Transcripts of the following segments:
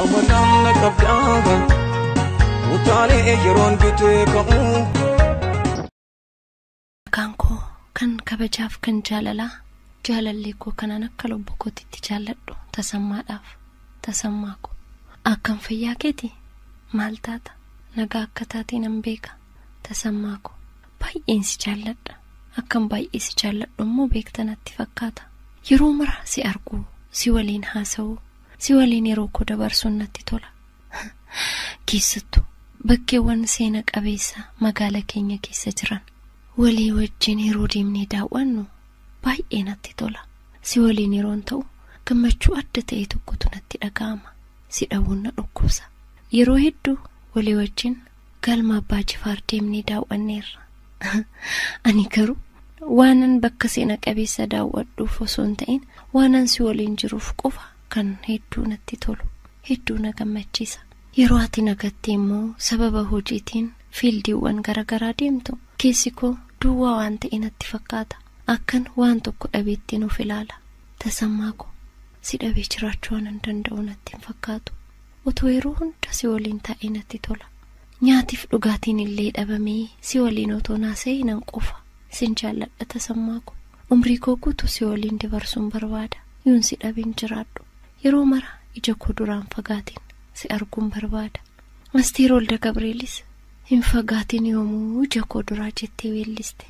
amanamna kabdaga utale yeron biteko kanko kan kabajaaf kan jaalallee koo kanan akka lubbuu kootitti jaalladhu tasammaako akkam fayyaa keeti maal taata nagaa akka taatee nan beeka tasammaako baay'een si jaalladha akkam baay'ee si jaalladhu immoo beektanatti fakkaata yeroo mara si argu si waliin haasa'u si waliin yeroo koo dabarsuun natti tola keessattuu bakkeewwan seena qabeessa magaala keenya keessa jiran walii wajjin yeroo deemnee daawwannu baay'ee natti tola si waliin yeroon ta'u gammachuu adda ta'e tokkotu natti dhaga'ama si dhawuun na dhukkubsa yeroo hedduu walii wajjin galma abbaa Jifaar deemnee daawwanneerra ani garuu waanan bakka seena qabeessa daawwadhuuf osoo hin ta'in waanan si waliin jiruuf qofa kan hedduu natti tolu hedduu na gammachiisa yeroo ati nagattee immoo sababa hojiitiin fiildiiwwan garagaraa deemtu keessi koo duwwaa waan ta'e natti fakkaata akkan waan tokko dhabeetti nuuf ilaala tasammaako si dhabee jiraachuu waan danda'u natti hin fakkaatu otoo yeroo hunda si waliin taa'ee natti tola nyaatiif dhugaatiin illee dhabamee si waliin otoo naasee nan qofa sin jaalladha tasammaako umrii koo guutuu si waliin dabarsuun barbaada yoon si dhabeen jiraadhu yeroo mara ija koo duraan fagaatiin si arguun barbaada Asteer Wolde Gabreelis hin fagaatiin yoomuu ija koo duraa jettee weelliste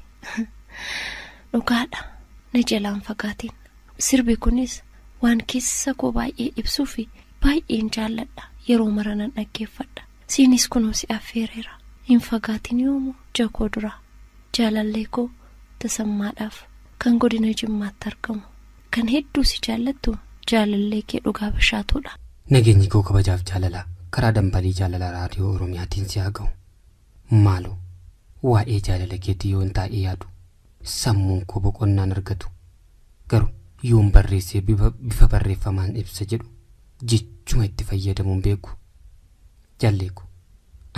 dhugaadha na jalaan fagaatiin sirbi kunis waan keessa koo baay'ee ibsuu fi baay'een jaalladha yeroo mara nan dhaggeeffadha siinis kunoo si affeereera hin fagaatiin yoomuu ija koo duraa jaalallee koo tasammaadhaaf kan godina Jimmaatti argamu kan hedduu si jaallattu jaalallee kee dhugaa bashaatuudha nageenyi koo kabajaaf jaalalaa karaa dambalii jaalala raadiyoo Oromiyaatiin si haa ga'u maaloo waa'ee jaalala keetii yoon taa'ee yaadu sammuun koo boqonnaan argatu garuu yoon barreessee bifa barreeffamaan ibsa jedhu jechuma itti fayyadamuun beeku jaalleeku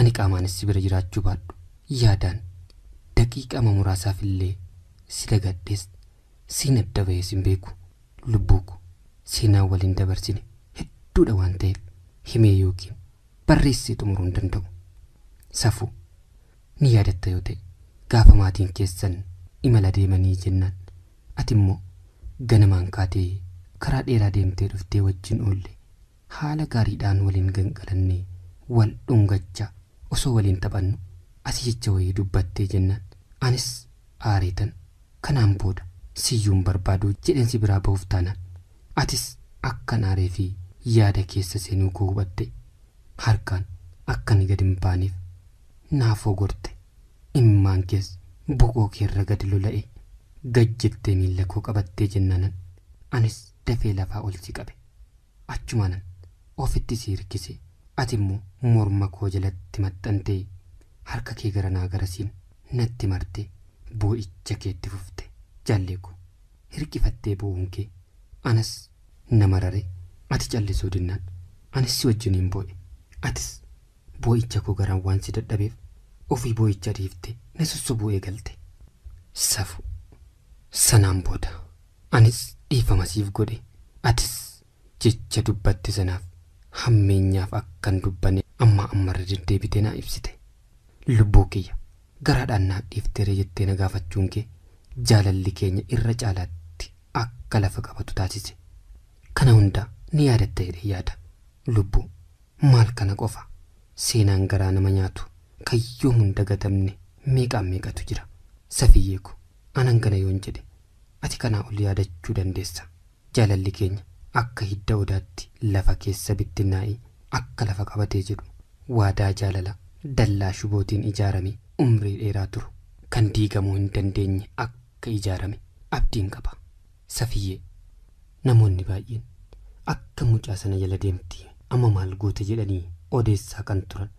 ani qaamaanis si bira jiraachuu baadhu yaadaan daqiiqa muraasaaf illee si dagadhees siin adda ba'ee sin beeku lubbuuku siinaa waliin dabarsine hedduudha waan ta'eef himee yookiin barreessee xumuruu hin danda'u safuu ni yaadatta yoo ta'e gaafa maatiin keessan imala deemanii jennaan ati immoo ganamaan kaatee karaa dheeraa deemtee dhuftee wajjin oolle haala gaariidhaan waliin ganqalannee wal dhungachaa osoo waliin taphannu ati jecha wayii dubbattee jennaan anis aareetan kanaan booda siyyuun barbaadu jedheen si biraa ba'uuf taanaan atis akkan aaree fi yaada keessa seenuu koo hubatte harkaan akkani gad hin baaneef naafoo gorte immaan kees boqoo keerra gad lola'e gajjettee miilla koo qabattee jennaanan anis dafee lafaa ol si qabe achumaanan ofitti si hirkise ati immoo morma koo jalatti maxxantee harka kee garanaa garasiin natti marte boo'icha keetti fufte jaalleeku hirkifattee boo'uun kee anas nama rare ati callisuu dinnaan anis si wajjiniin boo'e atis boo'icha koo garaan waan si dadhabeef ofii boo'icha dhiifte na sussobuu eegalte safu sanaan booda anis dhiifama siif godhe atis jecha dubbatte sanaaf hammeenyaaf akkan dubbanne ammarra deddeebitee naa ibsite lubbuu kiyya garaadhaan naaf dhiifteere jettee na gaafachuun kee jaalalli keenya irra caalaatti akka lafa qabatu taasise kana hunda ni yaadatta jedhee yaada lubbuu maal kana qofa seenaan garaa nama nyaatu kayyoo hunda gatamne meeqatu jira safiyyeeku anan gana yoon jedhe ati kanaa ol yaadachuu dandeessa jaalalli keenya akka hidda odaatti lafa keessa bittinnaa'ee akka lafa qabatee jedhu waadaa jaalala dallaa shubootiin ijaarame umrii dheeraa turu kan diigamuu hin dandeenye akka ijaarame abdiin qaba safiyyee namoonni baay'een akka mucaa sana jala deemti amma maal goote jedhanii odeessaa kan turan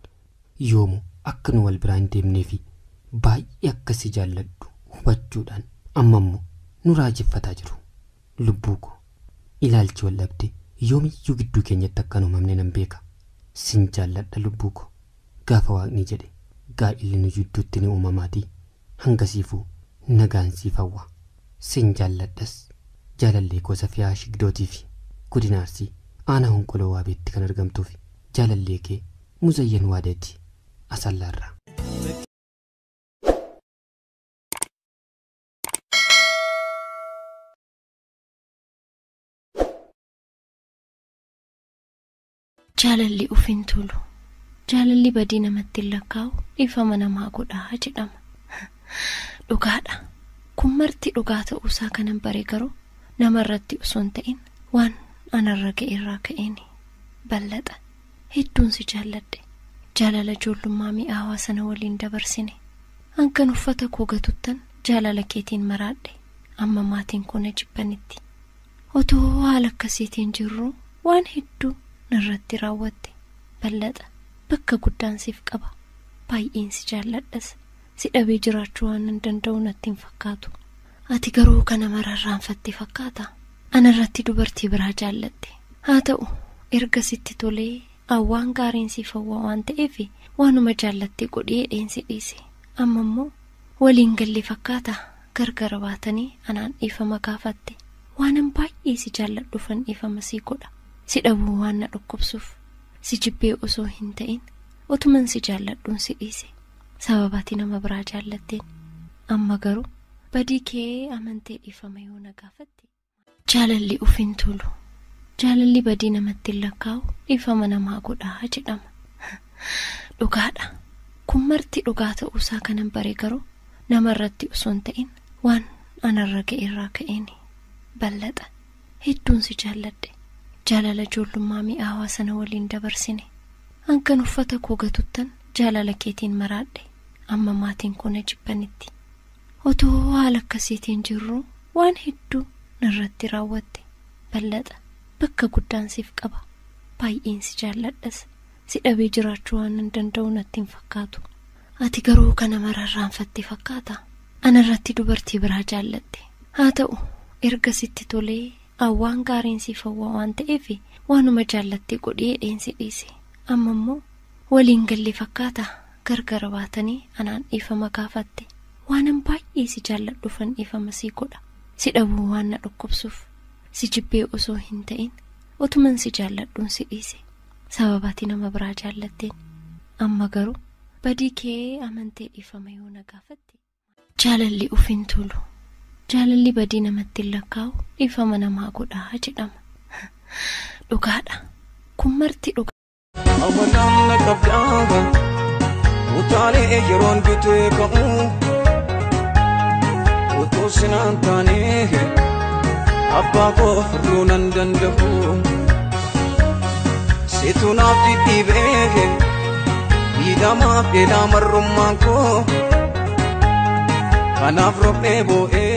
yoomu akka nu wal biraan deemnee fi baay'ee akka si jaalladhu hubachuudhaan amma immoo nu raajeffataa jiru lubbuu koo ilaalchi wal dhabde yoomiyyuu gidduu keenyatti akka uumamne nan beeka sin jaalladha lubbuu koo gaafa waaqni jedhe gaa'illi nu jidduutti ni uumamaatii hangasiifuu nagaan siif hawwa sin jaalladhas jaalallee koo Safiyaa Shigdootii fi Godina Arsii aanaa Honqoloo Waabeetti kan argamtuuf jaalallee kee Muzayyan Waadeeti Asallaarraa. Jaalalli ufin tulu jaalalli badii namatti lakkaa'u ifama namaa godhaa jedhama. Dhugaadha kun marti dhugaa ta'uusaa kanan bare garuu namarratti osoo hin ta'in waan anarra ga'e irraa ka'eeni bal'ata hedduun si jaalladhe jaalala ijoollummaa mi'aawaa sana waliin dabarsine hankan uffata koo gatuttan jaalala keetiin maraadhe amma maatiin koo na jibbanitti otoo haala akkasiitiin jirru waan hedduu narratti raawwatte bal'ata bakka guddaan siif qaba baay'een si jaalladhas si dhabee jiraachuu waan hin danda'u natti hin fakkaatu ati garuu kana mararraanfatte fakkaata anarratti dubartii biraa jaallatte haa ta'u erga sitti tolee awwaan gaariin siif hawwaa waan ta'eef waanuma jaallatte godhee dheensi dhiise amma immoo waliin gallee fakkaata gargara baatanii anaan dhiifama gaafatte waanan baay'ee si jaalladhufan dhiifama sii godha si dhabuu waan na dhukkubsuuf si jibbee osoo hin ta'in otuman si jaalladhuun si dhiise sababaati nama biraa jaallatteen amma garuu badii kee amantee dhiifama yoo na gaafatte. Jaalalli ufin tulu jaalalli badii namatti lakkaa'u dhiifama namaa godhaa jedhama. Dhugaadha kun marti dhugaa ta'uusaa kanan bare garuu namarratti osoo hin ta'in waan anarra ga'e irraa ka'eeni bal'ata hedduun si jaalladhe jaalala ijoollummaa mi'aawaa sana waliin dabarsine hankan uffata koo gatuttan jaalala keetiin maraadhe amma maatiin koo na jibbanitti otoo haala akkasiitiin jirru waan hedduu narratti raawwatte bal'ata bakka guddaan siif qaba baay'een si jaalladhas si dhabee jiraachuu waan hin danda'u natti hin fakkaatu ati garuu kana mararraanfatte fakkaata anarratti dubartii biraa jaallatte haa ta'u erga sitti tolee awwaan gaariin siif hawwaa waan ta'eef waanuma jaallatte godhee dheensi dhiise amma immoo waliin gallee fakkaata gargara baatanii anaan dhiifama gaafatte waanan baay'ee si jaalladhufan dhiifama sii godha si dhabuu waan na dhukkubsuuf si jibbee osoo hin ta'in otuman si jaalladhuun si dhiise sababaati nama biraa jaallatteen amma garuu badii kee amantee dhiifama yoo na gaafatte. Jaalalli ufin tulu jaalalli badii namatti lakkaa'u dhiifama namaa godhaa jedhama. Dhugaadha kun marti dhugaa. Amanaan na qabdaaga utaalee yeroon bitee ka'u otoo sinaan taanee abbaa koo furuu nan danda'u seetu naaf dhidhiibee miidhamaaf dheedaa marrummaan koo kanaaf roobee boo'ee